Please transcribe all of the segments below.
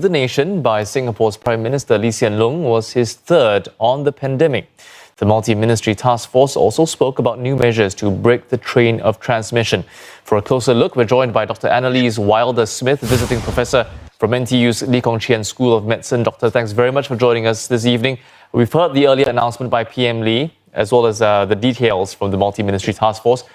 the nation by Singapore's Prime Minister Lee Hsien Loong was his third on the pandemic. The multi-ministry task force also spoke about new measures to break the train of transmission. For a closer look, we're joined by Dr. Annalise Wilder-Smith, visiting professor from NTU's Lee Kong Chian School of Medicine. Doctor, thanks very much for joining us this evening. We've heard the earlier announcement by PM Lee, as well as the details from the multi-ministry task force.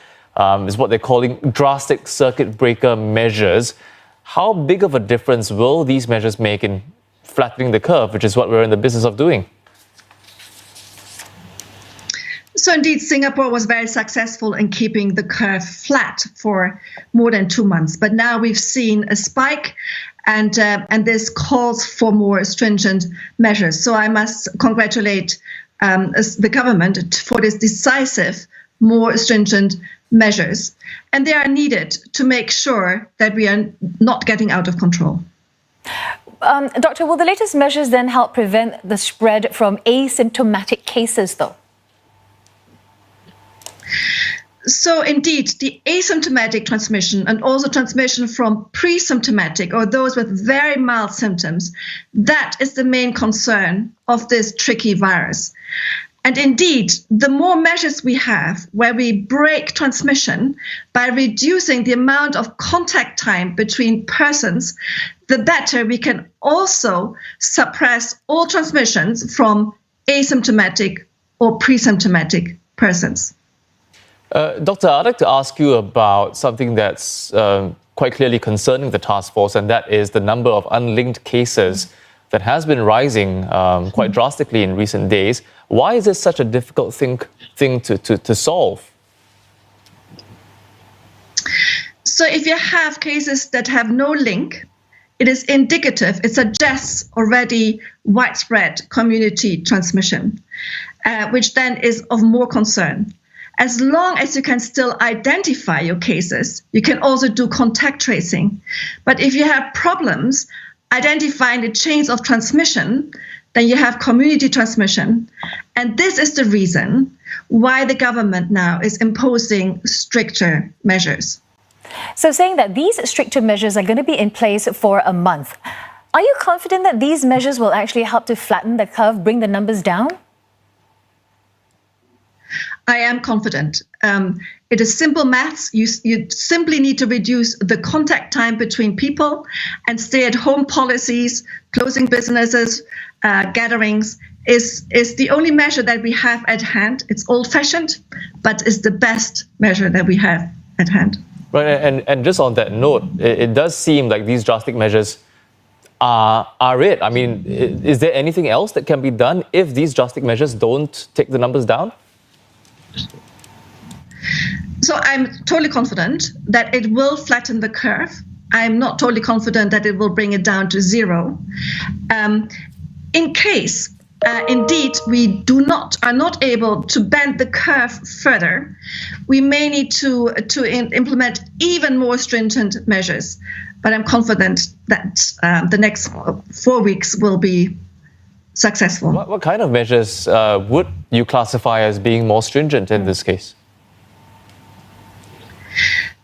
Is what they're calling drastic circuit breaker measures. How big of a difference will these measures make in flattening the curve, which is what we're in the business of doing? So indeed, Singapore was very successful in keeping the curve flat for more than 2 months. But now we've seen a spike, and this calls for more stringent measures. So I must congratulate the government for this decisive, more stringent measures. And they are needed to make sure that we are not getting out of control. Doctor, will the latest measures then help prevent the spread from asymptomatic cases, though? So indeed, the asymptomatic transmission and also transmission from pre-symptomatic or those with very mild symptoms, that is the main concern of this tricky virus. And indeed, the more measures we have where we break transmission by reducing the amount of contact time between persons, the better we can also suppress all transmissions from asymptomatic or pre-symptomatic persons. Doctor, I'd like to ask you about something that's quite clearly concerning the task force, and that is the number of unlinked cases that has been rising quite drastically in recent days. Why is this such a difficult thing to solve? So if you have cases that have no link, it is indicative, it suggests already widespread community transmission, which then is of more concern. As long as you can still identify your cases, you can also do contact tracing. But if you have problems identifying the chains of transmission, then you have community transmission. And this is the reason why the government now is imposing stricter measures. So saying that these stricter measures are going to be in place for a month, are you confident that these measures will actually help to flatten the curve, bring the numbers down? I am confident. It is simple maths. You simply need to reduce the contact time between people, and stay-at-home policies, closing businesses, gatherings is the only measure that we have at hand. It's old-fashioned, but is the best measure that we have at hand. Right, and just on that note, it does seem like these drastic measures are it. I mean, is there anything else that can be done if these drastic measures don't take the numbers down? So I'm totally confident that it will flatten the curve. I'm not totally confident that it will bring it down to zero. In case, indeed, we are not able to bend the curve further, we may need to implement even more stringent measures. But I'm confident that the next 4 weeks will be successful. What kind of measures would you classify as being more stringent in this case?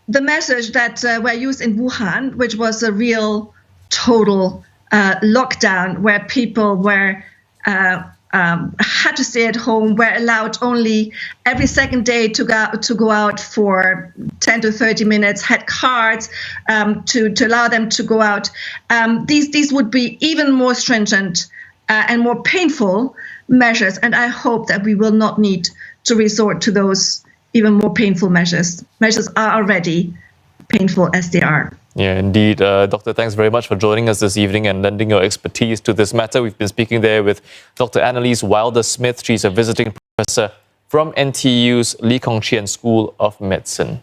The measures that were used in Wuhan, which was a real total lockdown where people were had to stay at home, were allowed only every second day to go out for 10 to 30 minutes, had cards to allow them to go out. These would be even more stringent and more painful measures, and I hope that we will not need to resort to those even more painful measures. Measures are already painful as they are. Yeah, indeed. Doctor, thanks very much for joining us this evening and lending your expertise to this matter. We've been speaking there with Dr. Annalise Wilder-Smith. She's a visiting professor from NTU's Lee Kong Chian School of Medicine.